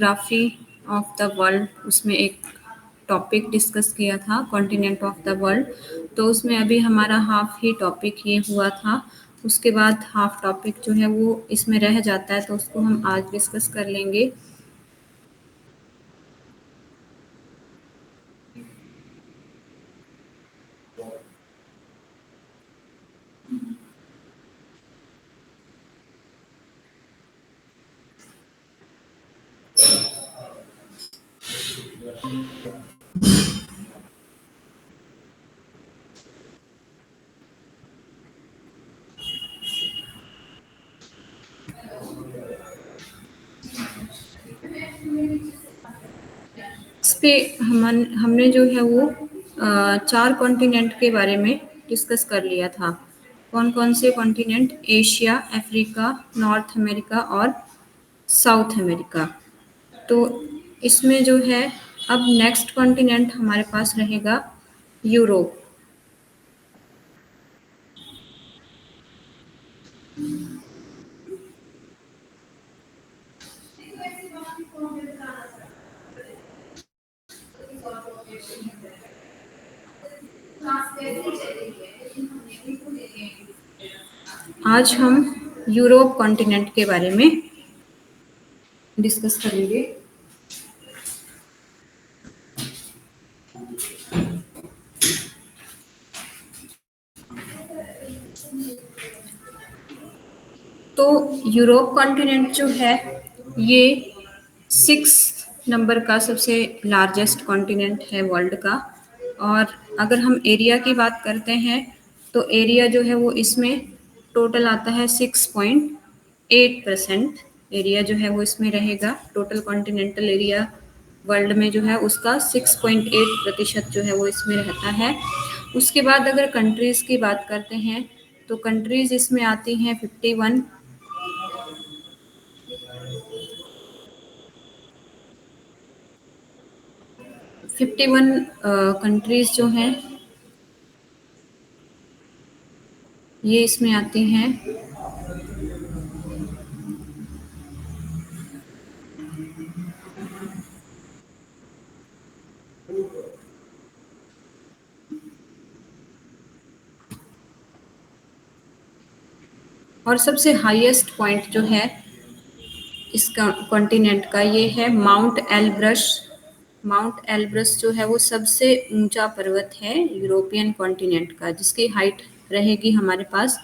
Geography of the world उसमें एक topic discuss किया था कॉन्टिनेंट ऑफ द वर्ल्ड। तो उसमें अभी हमारा हाफ ही टॉपिक ये हुआ था। उसके बाद हाफ टॉपिक जो है वो इसमें रह जाता है, तो उसको हम आज डिस्कस कर लेंगे। इस पे हमने जो है वो 4 कॉन्टिनेंट के बारे में डिस्कस कर लिया था। कौन कौन से continent? Asia, Africa, north America और साउथ अमेरिका। तो इसमें जो है अब नेक्स्ट कॉन्टिनेंट हमारे पास रहेगा यूरोप। आज हम यूरोप कॉन्टिनेंट के बारे में डिस्कस करेंगे। तो यूरोप कॉन्टिनेंट जो है ये 6 नंबर का सबसे लार्जेस्ट कॉन्टिनेंट है वर्ल्ड का। और अगर हम एरिया की बात करते हैं तो एरिया जो है वो इसमें टोटल आता है 6.8%। एरिया जो है वो इसमें रहेगा। टोटल कॉन्टिनेंटल एरिया वर्ल्ड में जो है उसका 6.8% जो है वो इसमें रहता है। उसके बाद अगर कंट्रीज़ की बात करते हैं तो कंट्रीज़ इसमें आती हैं 51। 51 कंट्रीज़ जो हैं ये इसमें आती हैं। और सबसे हाईएस्ट पॉइंट जो है इस कॉन्टिनेंट का ये है माउंट एलब्रस। माउंट एलब्रस जो है वो सबसे ऊंचा पर्वत है यूरोपियन कॉन्टिनेंट का, जिसकी हाइट रहेगी हमारे पास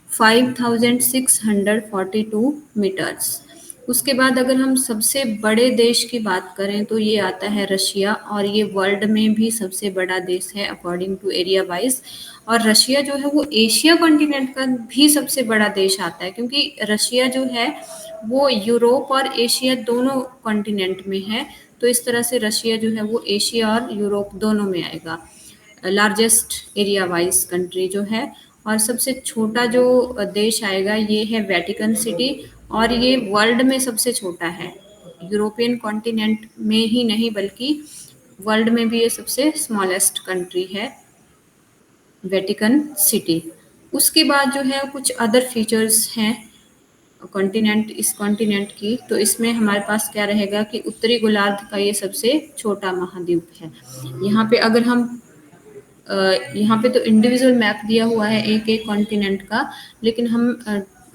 5642 मीटर्स। उसके बाद अगर हम सबसे बड़े देश की बात करें तो ये आता है रशिया, और ये वर्ल्ड में भी सबसे बड़ा देश है अकॉर्डिंग टू एरिया वाइज। और रशिया जो है वो एशिया कॉन्टिनेंट का भी सबसे बड़ा देश आता है, क्योंकि रशिया जो है वो यूरोप और एशिया दोनों कॉन्टिनेंट में है। तो इस तरह से रशिया जो है वो एशिया और यूरोप दोनों में आएगा। लार्जेस्ट एरिया वाइज कंट्री जो है। और सबसे छोटा जो देश आएगा ये है वेटिकन सिटी, और ये वर्ल्ड में सबसे छोटा है। यूरोपियन कॉन्टिनेंट में ही नहीं बल्कि वर्ल्ड में भी ये सबसे स्मॉलेस्ट कंट्री है वेटिकन सिटी। उसके बाद जो है कुछ अदर फीचर्स हैं कॉन्टिनेंट, इस कॉन्टिनेंट की। तो इसमें हमारे पास क्या रहेगा कि उत्तरी गोलार्ध का ये सबसे छोटा महाद्वीप है। यहाँ पे अगर हम यहाँ पे तो इंडिविजुअल मैप दिया हुआ है एक एक कॉन्टिनेंट का, लेकिन हम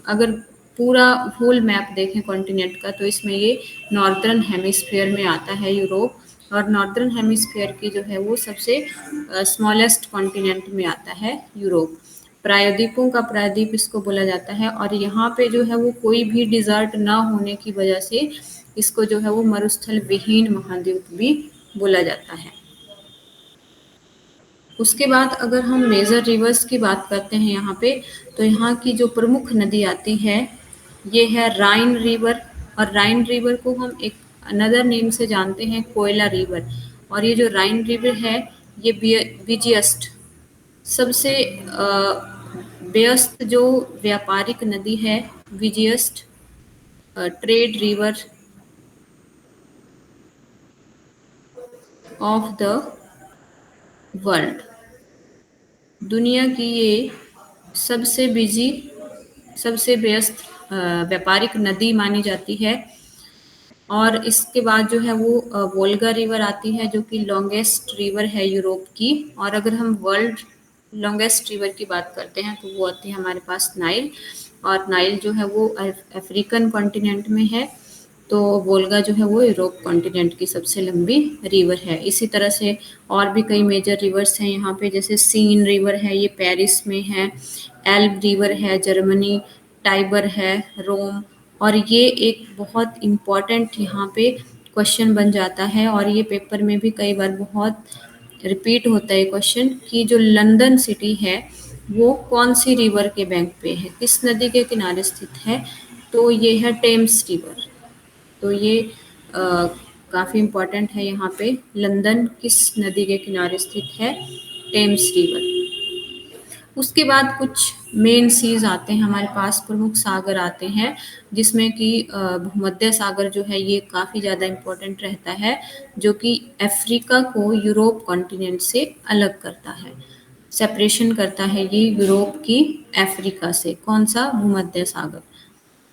अगर पूरा होल मैप देखें कॉन्टिनेंट का तो इसमें ये नॉर्दर्न हेमिस्फीयर में आता है यूरोप। और नॉर्दर्न हेमिस्फीयर की जो है वो सबसे स्मॉलेस्ट कॉन्टिनेंट में आता है यूरोप। प्रायद्वीपों का प्रायद्वीप इसको बोला जाता है। और यहाँ पे जो है वो कोई भी डिजर्ट ना होने की वजह से इसको जो है वो मरुस्थल विहीन महाद्वीप भी बोला जाता है। उसके बाद अगर हम मेजर रिवर्स की बात करते हैं यहाँ पे, तो यहाँ की जो प्रमुख नदी आती है ये है राइन रिवर। और राइन रिवर को हम एक अनदर नेम से जानते हैं कोयला रिवर। और ये जो राइन रिवर है ये बिजिएस्ट सबसे व्यस्त जो व्यापारिक नदी है, busiest trade river of the world. दुनिया की ये सबसे बिजी, सबसे व्यस्त व्यापारिक नदी मानी जाती है। और इसके बाद जो है वो वोल्गा रिवर आती है, जो कि लॉन्गेस्ट रिवर है यूरोप की। और अगर हम वर्ल्ड लॉन्गेस्ट रिवर की बात करते हैं तो वो आती है हमारे पास नाइल। और नाइल जो है वो अफ्रीकन कॉन्टिनेंट में है, तो वोल्गा जो है वो यूरोप कॉन्टिनेंट की सबसे लंबी रिवर है। इसी तरह से और भी कई मेजर रिवर्स हैं यहाँ पे, जैसे सीन रिवर है, ये पेरिस में है। एल्ब रिवर है जर्मनी। टाइबर है रोम। और ये एक बहुत इम्पॉर्टेंट यहाँ पे क्वेश्चन बन जाता है, और ये पेपर में भी कई बार बहुत रिपीट होता है क्वेश्चन, कि जो लंदन सिटी है वो कौन सी रिवर के बैंक पे है, किस नदी के किनारे स्थित है। तो ये है टेम्स रिवर। तो ये काफ़ी इम्पोर्टेंट है यहाँ पे, लंदन किस नदी के किनारे स्थित है, टेम्स रिवर। उसके बाद कुछ मेन सीज आते हैं हमारे पास, प्रमुख सागर आते हैं, जिसमें कि भूमध्य सागर जो है ये काफ़ी ज़्यादा इम्पोर्टेंट रहता है, जो कि अफ्रीका को यूरोप कॉन्टिनेंट से अलग करता है, सेपरेशन करता है ये यूरोप की अफ्रीका से। कौन सा? भूमध्य सागर।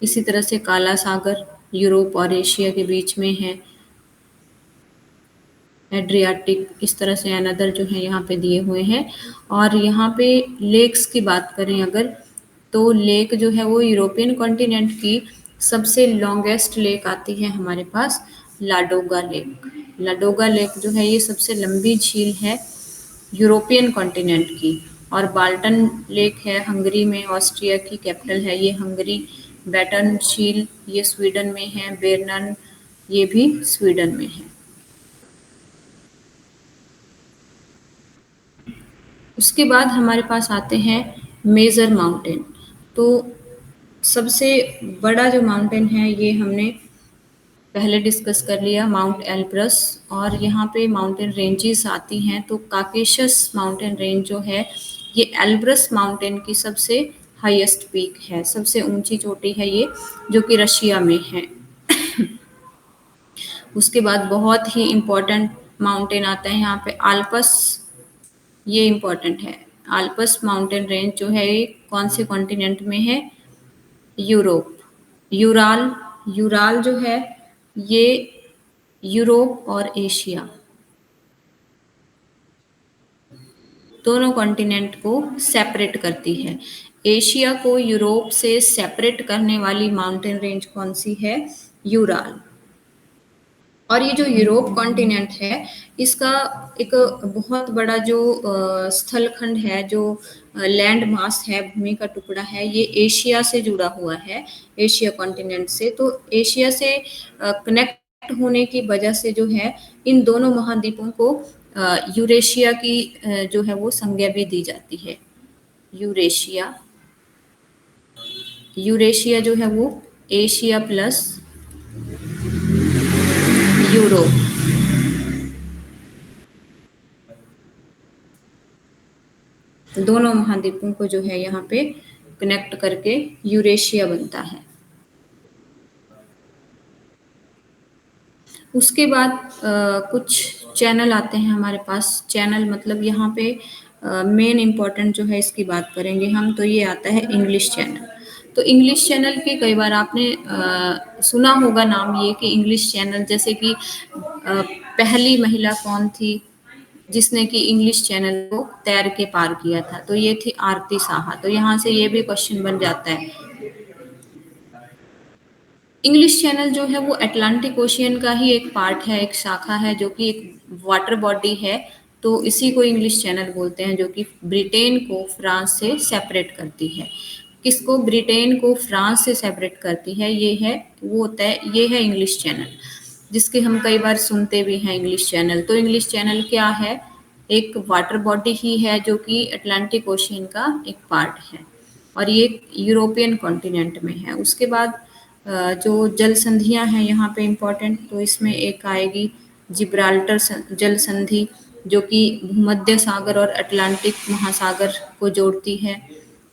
इसी तरह से काला सागर यूरोप और एशिया के बीच में है, एड्रियाटिक। इस तरह से अनदर जो है यहाँ पे दिए हुए हैं। और यहाँ पे लेक्स की बात करें अगर, तो लेक जो है वो यूरोपियन कॉन्टिनेंट की सबसे लॉन्गेस्ट लेक आती है हमारे पास, लाडोगा लेक। लाडोगा लेक जो है ये सबसे लंबी झील है यूरोपियन कॉन्टिनेंट की। और बाल्टन लेक है हंगरी में, ऑस्ट्रिया की कैपिटल है ये हंगरी। बैटन झील ये स्वीडन में है। बेरनन ये भी स्वीडन में है। उसके बाद हमारे पास आते हैं मेजर माउंटेन। तो सबसे बड़ा जो माउंटेन है ये हमने पहले डिस्कस कर लिया, माउंट एल्ब्रस। और यहाँ पे माउंटेन रेंजेस आती हैं, तो काकेशस माउंटेन रेंज जो है ये एल्ब्रस माउंटेन की सबसे हाईएस्ट पीक है, सबसे ऊंची चोटी है ये, जो कि रशिया में है। उसके बाद बहुत ही इम्पोर्टेंट माउंटेन आता है यहाँ पे, आल्पस। ये इम्पोर्टेंट है। आल्पस माउंटेन रेंज जो है ये कौन से कॉन्टिनेंट में है? यूरोप। यूराल, यूराल जो है ये यूरोप और एशिया दोनों कॉन्टिनेंट को सेपरेट करती है। एशिया को यूरोप से सेपरेट करने वाली माउंटेन रेंज कौन सी है? यूराल। और ये जो यूरोप कॉन्टिनेंट है इसका एक बहुत बड़ा जो स्थलखंड है, जो लैंड मास है, भूमि का टुकड़ा है, ये एशिया से जुड़ा हुआ है, एशिया कॉन्टिनेंट से। तो एशिया से कनेक्ट होने की वजह से जो है इन दोनों महाद्वीपों को यूरेशिया की जो है वो संज्ञा भी दी जाती है। यूरेशिया, यूरेशिया जो है वो एशिया प्लस यूरोप, दोनों महाद्वीपों को जो है यहाँ पे कनेक्ट करके यूरेशिया बनता है। उसके बाद कुछ चैनल आते हैं हमारे पास। चैनल मतलब यहाँ पे मेन इम्पोर्टेंट जो है इसकी बात करेंगे हम, तो ये आता है इंग्लिश चैनल। तो इंग्लिश चैनल के कई बार आपने सुना होगा नाम ये, कि इंग्लिश चैनल, जैसे कि पहली महिला कौन थी जिसने कि इंग्लिश चैनल को तैर के पार किया था? तो ये थी आरती साहा। तो यहाँ से ये भी क्वेश्चन बन जाता है। इंग्लिश चैनल जो है वो अटलांटिक ओशियन का ही एक पार्ट है, एक शाखा है, जो कि एक वाटर बॉडी है। तो इसी को इंग्लिश चैनल बोलते हैं, जो कि ब्रिटेन को फ्रांस से सेपरेट करती है। किसको? ब्रिटेन को फ्रांस से सेपरेट करती है, ये है वो होता है, ये है इंग्लिश चैनल, जिसके हम कई बार सुनते भी हैं इंग्लिश चैनल। तो इंग्लिश चैनल क्या है? एक वाटर बॉडी ही है, जो कि अटलांटिक ओशियन का एक पार्ट है, और ये यूरोपियन कॉन्टिनेंट में है। उसके बाद जो जल संधियाँ हैं यहाँ पे इम्पोर्टेंट, तो इसमें एक आएगी जिब्राल्टर जल संधि, जो कि भूमध्य सागर और अटलांटिक महासागर को जोड़ती है।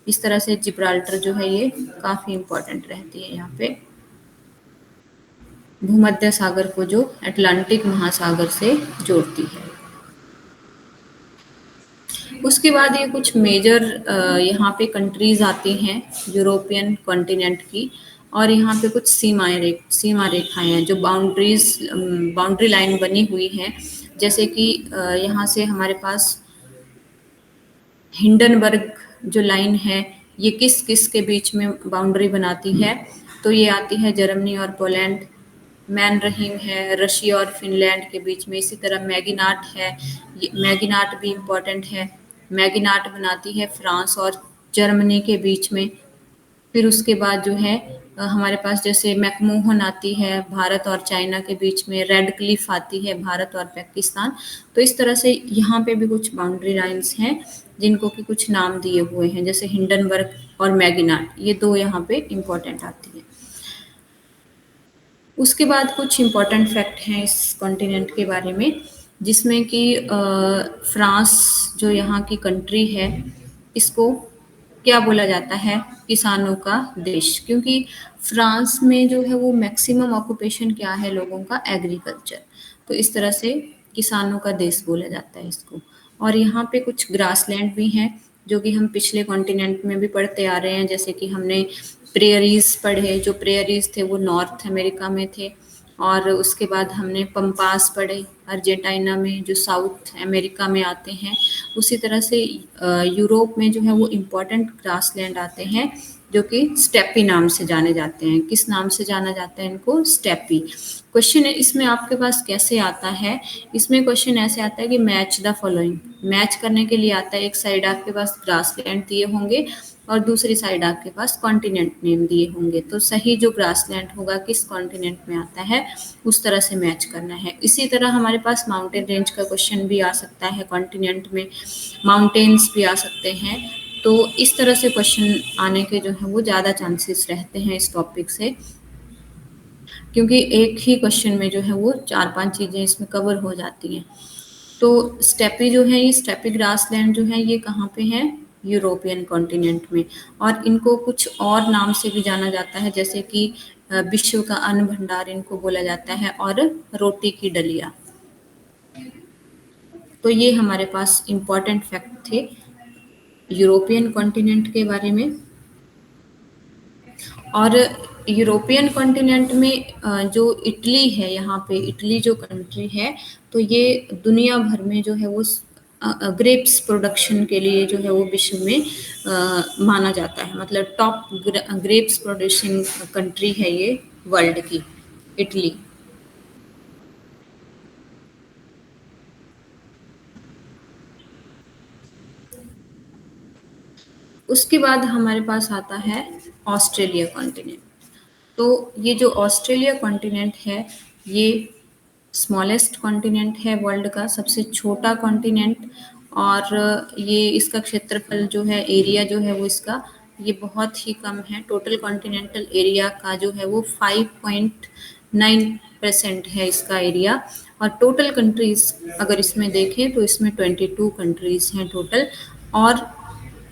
इस तरह से जिब्राल्टर जो है ये काफ़ी इम्पोर्टेंट रहती है यहाँ पे, भूमध्य सागर को जो अटलांटिक महासागर से जोड़ती है। उसके बाद ये कुछ मेजर यहाँ पे कंट्रीज आती हैं यूरोपियन कॉन्टिनेंट की, और यहाँ पे कुछ सीमा रेखाएं हैं जो बाउंड्री लाइन बनी हुई है, जैसे कि यहाँ से हमारे पास हिंडनबर्ग जो लाइन है, ये किस किस के बीच में बाउंड्री बनाती है, तो ये आती है जर्मनी और पोलैंड। मैन रहीम है रशिया और फिनलैंड के बीच में। इसी तरह मैगिनाट है, मैगिनाट भी इम्पोर्टेंट है। मैगिनाट बनाती है फ्रांस और जर्मनी के बीच में। फिर उसके बाद जो है हमारे पास जैसे मैकमोहन आती है भारत और चाइना के बीच में, रेड क्लिफ आती है भारत और पाकिस्तान। तो इस तरह से यहाँ पे भी कुछ बाउंड्री लाइंस हैं जिनको कि कुछ नाम दिए हुए हैं, जैसे हिंडनबर्ग और मैगिनाट, ये दो यहाँ पे इम्पोर्टेंट आती है। उसके बाद कुछ इम्पोर्टेंट फैक्ट हैं इस कॉन्टिनेंट के बारे में, जिसमें कि फ्रांस जो यहाँ की कंट्री है, इसको क्या बोला जाता है, किसानों का देश, क्योंकि फ्रांस में जो है वो मैक्सिमम ऑक्यूपेशन क्या है लोगों का, एग्रीकल्चर। तो इस तरह से किसानों का देश बोला जाता है इसको। और यहाँ पे कुछ ग्रासलैंड भी हैं जो कि हम पिछले कॉन्टिनेंट में भी पढ़ते आ रहे हैं, जैसे कि हमने प्रेयरीज पढ़े, जो प्रेयरीज थे वो नॉर्थ अमेरिका में थे। और उसके बाद हमने पंपास पढ़े अर्जेंटीना में, जो साउथ अमेरिका में आते हैं। उसी तरह से यूरोप में जो है वो इम्पोर्टेंट ग्रासलैंड आते हैं जो कि स्टेपी नाम से जाने जाते हैं। किस नाम से जाना जाता है इनको, स्टेपी। क्वेश्चन इसमें आपके पास कैसे आता है, इसमें क्वेश्चन ऐसे आता है कि मैच द फॉलोइंग, मैच करने के लिए आता है। एक साइड आपके पास ग्रासलैंड दिए होंगे और दूसरी साइड आपके पास कॉन्टिनेंट नेम दिए होंगे, तो सही जो ग्रासलैंड होगा किस कॉन्टिनेंट में आता है उस तरह से मैच करना है। इसी तरह हमारे पास माउंटेन रेंज का क्वेश्चन भी आ सकता है, कॉन्टिनेंट में माउंटेन्स भी आ सकते हैं। तो इस तरह से क्वेश्चन आने के जो है वो ज़्यादा चांसेस रहते हैं इस टॉपिक से, क्योंकि एक ही क्वेश्चन में जो है वो 4-5 चीज़ें इसमें कवर हो जाती हैं। तो स्टेपी जो है, ये स्टेपी ग्रासलैंड जो है ये कहाँ पे है, यूरोपियन कॉन्टिनेंट में। और इनको कुछ और नाम से भी जाना जाता है, जैसे कि विश्व का अन्न भंडार इनको बोला जाता है, और रोटी की डलिया। तो ये हमारे पास इम्पोर्टेंट फैक्ट थे यूरोपियन कॉन्टिनेंट के बारे में। और यूरोपियन कॉन्टिनेंट में जो इटली है, यहाँ पे इटली जो कंट्री है, तो ये दुनिया भर में जो है वो ग्रेप्स प्रोडक्शन के लिए जो है वो विश्व में माना जाता है। मतलब टॉप ग्रेप्स प्रोड्यूसिंग कंट्री है ये वर्ल्ड की, इटली। उसके बाद हमारे पास आता है ऑस्ट्रेलिया कॉन्टिनेंट। तो ये जो ऑस्ट्रेलिया कॉन्टिनेंट है, ये स्मॉलेस्ट कॉन्टिनेंट है वर्ल्ड का, सबसे छोटा कॉन्टिनेंट। और ये इसका क्षेत्रफल जो है, एरिया जो है वो इसका, ये बहुत ही कम है। टोटल कॉन्टिनेंटल एरिया का जो है वो 5.9% है इसका एरिया। और टोटल कंट्रीज अगर इसमें देखें तो इसमें 22 कंट्रीज हैं टोटल। और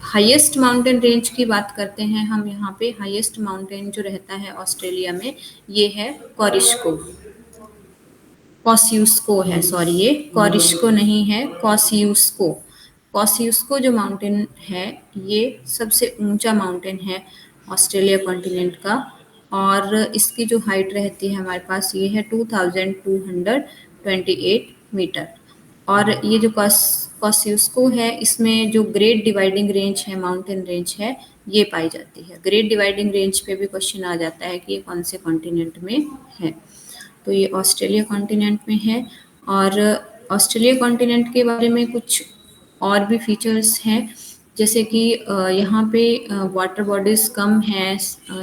हाईएस्ट माउंटेन रेंज की बात करते हैं हम, यहाँ पे हाईएस्ट माउंटेन जो रहता है ऑस्ट्रेलिया में, ये है कॉरिस्को, कॉसियुस्को है, सॉरी, ये कॉरिस्को नहीं है, कॉसियुस्को। कॉसियुस्को जो माउंटेन है ये सबसे ऊंचा माउंटेन है ऑस्ट्रेलिया कॉन्टिनेंट का। और इसकी जो हाइट रहती है हमारे पास, ये है 2228 मीटर। और ये जो कॉसियुस्को है, इसमें जो ग्रेट डिवाइडिंग रेंज है, माउंटेन रेंज है, ये पाई जाती है। ग्रेट डिवाइडिंग रेंज पे भी क्वेश्चन आ जाता है कि ये कौन से कॉन्टिनेंट में है। तो ये ऑस्ट्रेलिया कॉन्टिनेंट में है। और ऑस्ट्रेलिया कॉन्टिनेंट के बारे में कुछ और भी फीचर्स हैं, जैसे कि यहाँ पे वाटर बॉडीज कम हैं,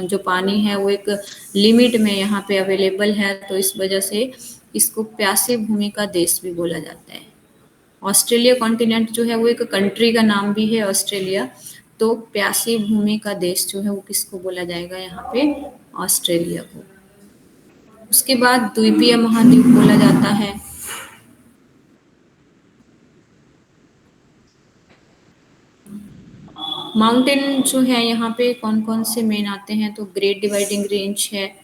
जो पानी है वो एक लिमिट में यहाँ पे अवेलेबल है, तो इस वजह से इसको प्यासी भूमि का देश भी बोला जाता है। ऑस्ट्रेलिया कॉन्टिनेंट जो है वो एक कंट्री का नाम भी है ऑस्ट्रेलिया। तो प्यासी भूमि का देश जो है वो किसको बोला जाएगा यहाँ पे, ऑस्ट्रेलिया को। उसके बाद द्वीपीय महाद्वीप बोला जाता है। माउंटेन जो है यहाँ पे कौन कौन से मेन आते हैं, तो ग्रेट डिवाइडिंग रेंज है,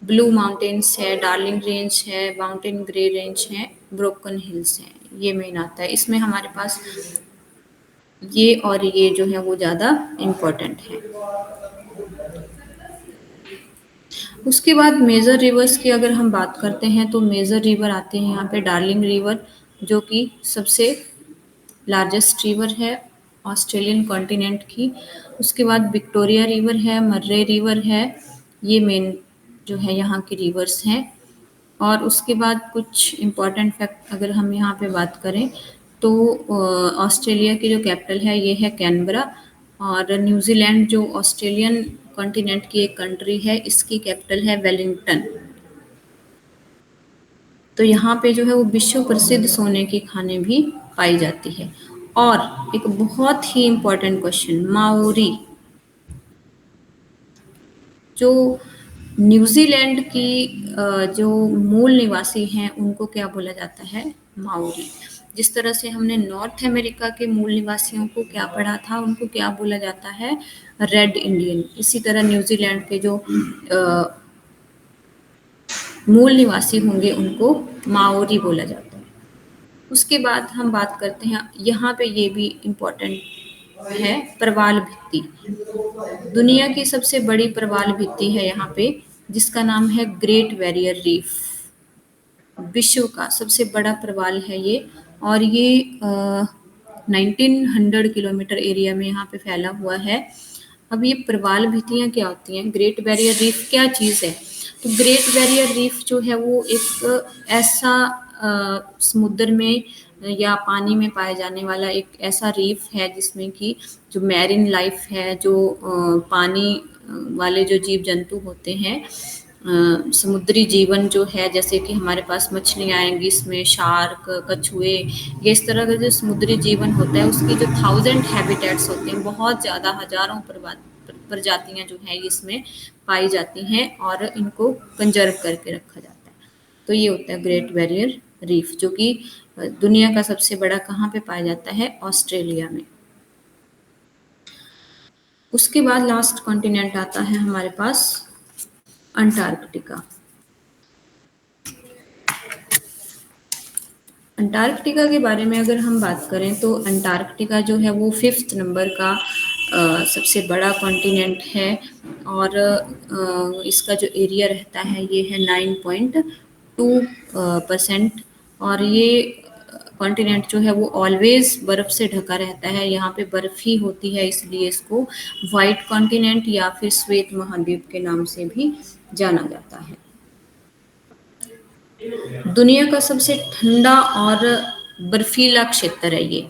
ब्लू माउंटेन्स है, डार्लिंग रेंज है, माउंटेन ग्रे रेंज है, ब्रोकन हिल्स है, ये मेन आता है। इसमें हमारे पास ये और ये जो है वो ज़्यादा इम्पोर्टेंट है। उसके बाद मेजर रिवर्स की अगर हम बात करते हैं तो मेजर रिवर आते हैं यहाँ पे डार्लिंग रिवर, जो कि सबसे लार्जेस्ट रिवर है ऑस्ट्रेलियन कॉन्टिनेंट की। उसके बाद विक्टोरिया रिवर है, मर्रे रिवर है, ये मेन जो है यहाँ की रिवर्स हैं। और उसके बाद कुछ इम्पोर्टेंट फैक्ट अगर हम यहाँ पे बात करें तो ऑस्ट्रेलिया की जो कैपिटल है ये है कैनबरा, और न्यूजीलैंड जो ऑस्ट्रेलियन कॉन्टिनेंट की एक कंट्री है इसकी कैपिटल है वेलिंगटन। तो यहाँ पे जो है वो विश्व प्रसिद्ध सोने की खानें भी पाई जाती है। और एक बहुत ही इम्पोर्टेंट क्वेश्चन, माओरी जो न्यूजीलैंड की जो मूल निवासी हैं उनको क्या बोला जाता है, माओरी। जिस तरह से हमने नॉर्थ अमेरिका के मूल निवासियों को क्या पढ़ा था, उनको क्या बोला जाता है, रेड इंडियन। इसी तरह न्यूजीलैंड के जो मूल निवासी होंगे उनको माओरी बोला जाता है। उसके बाद हम बात करते हैं यहाँ पे, ये भी इम्पोर्टेंट है, प्रवाल भित्ति। दुनिया की सबसे बड़ी प्रवाल भित्ति है यहाँ पे, जिसका नाम है ग्रेट बैरियर रीफ। विश्व का सबसे बड़ा प्रवाल है ये, और ये 1900 किलोमीटर एरिया में यहाँ पे फैला हुआ है। अब ये प्रवाल भित्तियाँ क्या होती हैं, ग्रेट बैरियर रीफ क्या चीज़ है? तो ग्रेट बैरियर रीफ जो है वो एक ऐसा समुद्र में या पानी में पाए जाने वाला एक ऐसा रीफ है जिसमें कि जो मैरिन लाइफ है, जो पानी वाले जो जीव जंतु होते हैं, समुद्री जीवन जो है, जैसे कि हमारे पास मछलियाँ आएंगी, इसमें शार्क, कछुए, ये इस तरह का जो समुद्री जीवन होता है उसकी जो 1000 हैबिटेट्स होते हैं, बहुत ज़्यादा हजारों प्रजातियाँ जो हैं इसमें पाई जाती हैं और इनको कंजर्व करके रखा जाता है। तो ये होता है ग्रेट बैरियर रीफ, जो कि दुनिया का सबसे बड़ा कहाँ पे पाया जाता है, ऑस्ट्रेलिया में। उसके बाद लास्ट कॉन्टिनेंट आता है हमारे पास अंटार्कटिका। अंटार्कटिका के बारे में अगर हम बात करें तो अंटार्कटिका जो है वो 5th नंबर का सबसे बड़ा कॉन्टिनेंट है, और इसका जो एरिया रहता है ये है 9.2%। और ये कॉन्टिनेंट जो है वो ऑलवेज बर्फ से ढका रहता है, यहाँ पे बर्फ ही होती है, इसलिए इसको वाइट कॉन्टिनेंट या फिर श्वेत महाद्वीप के नाम से भी जाना जाता है। दुनिया का सबसे ठंडा और बर्फीला क्षेत्र है ये।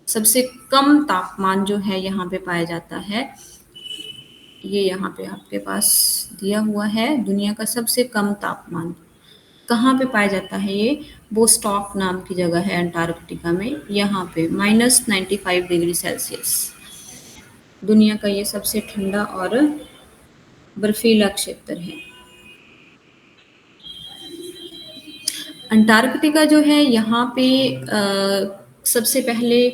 सबसे कम तापमान जो है यहाँ पे पाया जाता है, ये यहाँ पे आपके पास दिया हुआ है। दुनिया का सबसे कम तापमान कहाँ पे पाया जाता है, ये बोस्टॉक नाम की जगह है अंटार्कटिका में, यहाँ पे -95 डिग्री सेल्सियस। दुनिया का ये सबसे ठंडा और बर्फीला क्षेत्र है। अंटार्कटिका जो है यहाँ पे सबसे पहले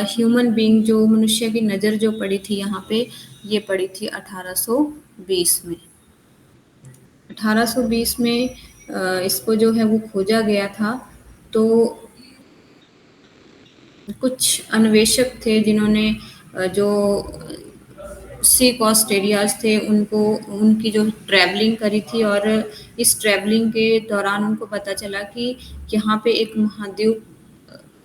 ह्यूमन बीइंग जो मनुष्य की नज़र जो पड़ी थी यहाँ पे, ये पड़ी थी 1820 में। 1820 में इसको जो है वो खोजा गया था। तो कुछ अन्वेषक थे जिन्होंने जो सी कोस्ट एरियाज थे उनको, उनकी जो ट्रैवलिंग करी थी, और इस ट्रैवलिंग के दौरान उनको पता चला कि यहाँ पे एक महाद्वीप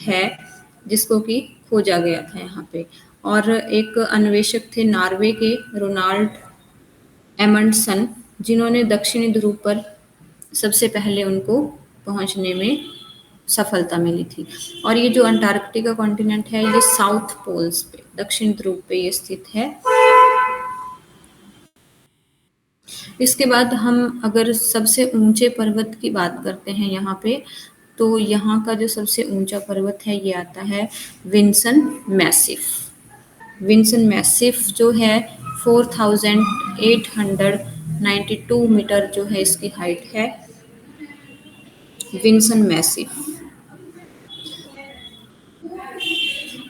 है जिसको कि खोजा गया था यहाँ पे। और एक अन्वेषक थे नॉर्वे के रोनाल्ड एमंडसन, जिन्होंने दक्षिणी ध्रुव पर सबसे पहले उनको पहुंचने में सफलता मिली थी। और ये जो अंटार्कटिका कॉन्टिनेंट है ये साउथ पोल्स पे, दक्षिण ध्रुव पे ये स्थित है। इसके बाद हम अगर सबसे ऊंचे पर्वत की बात करते हैं यहाँ पे, तो यहाँ का जो सबसे ऊंचा पर्वत है ये आता है विंसन मैसिफ। विंसन मैसिफ जो है 4892 मीटर जो है इसकी हाइट है, विंसन मैसिफ।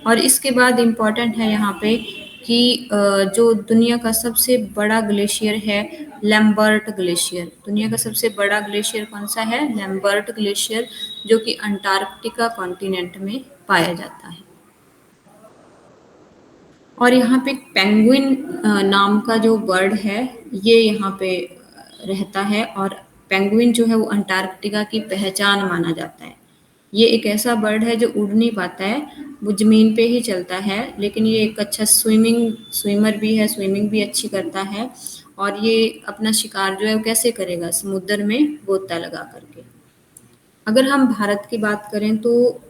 और इसके बाद इम्पॉर्टेंट है यहाँ पे कि जो दुनिया का सबसे बड़ा ग्लेशियर है लैम्बर्ट ग्लेशियर। दुनिया का सबसे बड़ा ग्लेशियर कौन सा है, लैम्बर्ट ग्लेशियर, जो कि अंटार्कटिका कॉन्टिनेंट में पाया जाता है। और यहाँ पे पेंगुइन नाम का जो बर्ड है ये यहाँ पे रहता है और पेंगुइन जो है वो अंटार्कटिका की पहचान माना जाता है। ये एक ऐसा बर्ड है जो उड़ नहीं पाता है, वो ज़मीन पे ही चलता है, लेकिन ये एक अच्छा स्विमर भी है, स्विमिंग भी अच्छी करता है और ये अपना शिकार जो है वो कैसे करेगा? समुद्र में गोता लगा करके। अगर हम भारत की बात करें तो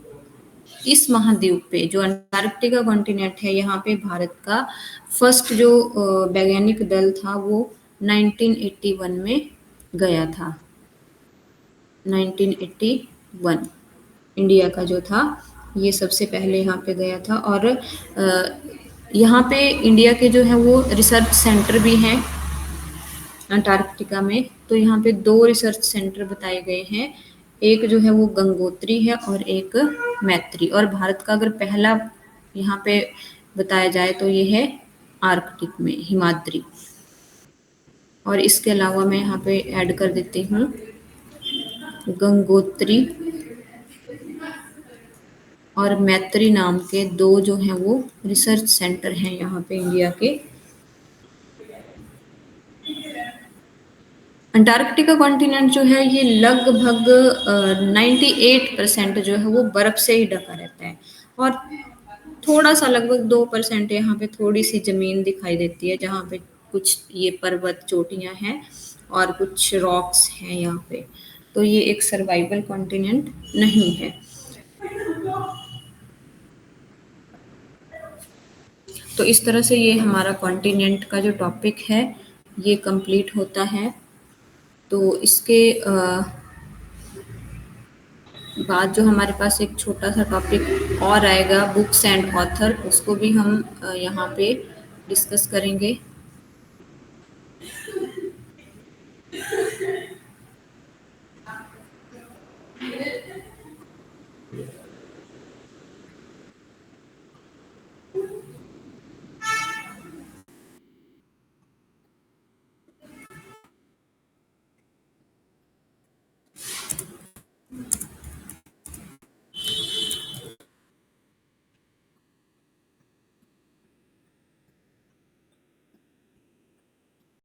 इस महाद्वीप पे जो अंटार्कटिका कॉन्टिनेंट है, यहाँ पे भारत का फर्स्ट जो वैज्ञानिक दल था वो 1981 में गया था। 1981 इंडिया का जो था ये सबसे पहले यहाँ पे गया था और यहाँ पे इंडिया के जो है वो रिसर्च सेंटर भी हैं अंटार्कटिका में। तो यहाँ पे 2 रिसर्च सेंटर बताए गए हैं, एक जो है वो गंगोत्री है और एक मैत्री। और भारत का अगर पहला यहाँ पे बताया जाए तो ये है आर्कटिक में हिमाद्री। और इसके अलावा मैं यहाँ पे ऐड कर देती हूँ गंगोत्री और मैत्री नाम के 2 जो हैं वो रिसर्च सेंटर हैं यहाँ पे इंडिया के। अंटार्कटिका कॉन्टिनेंट जो है ये लगभग 98% जो है वो बर्फ से ही ढका रहता है और थोड़ा सा लगभग 2% यहाँ पे थोड़ी सी जमीन दिखाई देती है जहाँ पे कुछ ये पर्वत चोटियाँ हैं और कुछ रॉक्स हैं यहाँ पे। तो ये एक सर्वाइवल कॉन्टिनेंट नहीं है। तो इस तरह से ये हमारा कॉन्टिनेंट का जो टॉपिक है ये कंप्लीट होता है। तो इसके बाद जो हमारे पास एक छोटा सा टॉपिक और आएगा बुक्स एंड ऑथर, उसको भी हम यहाँ पे डिस्कस करेंगे।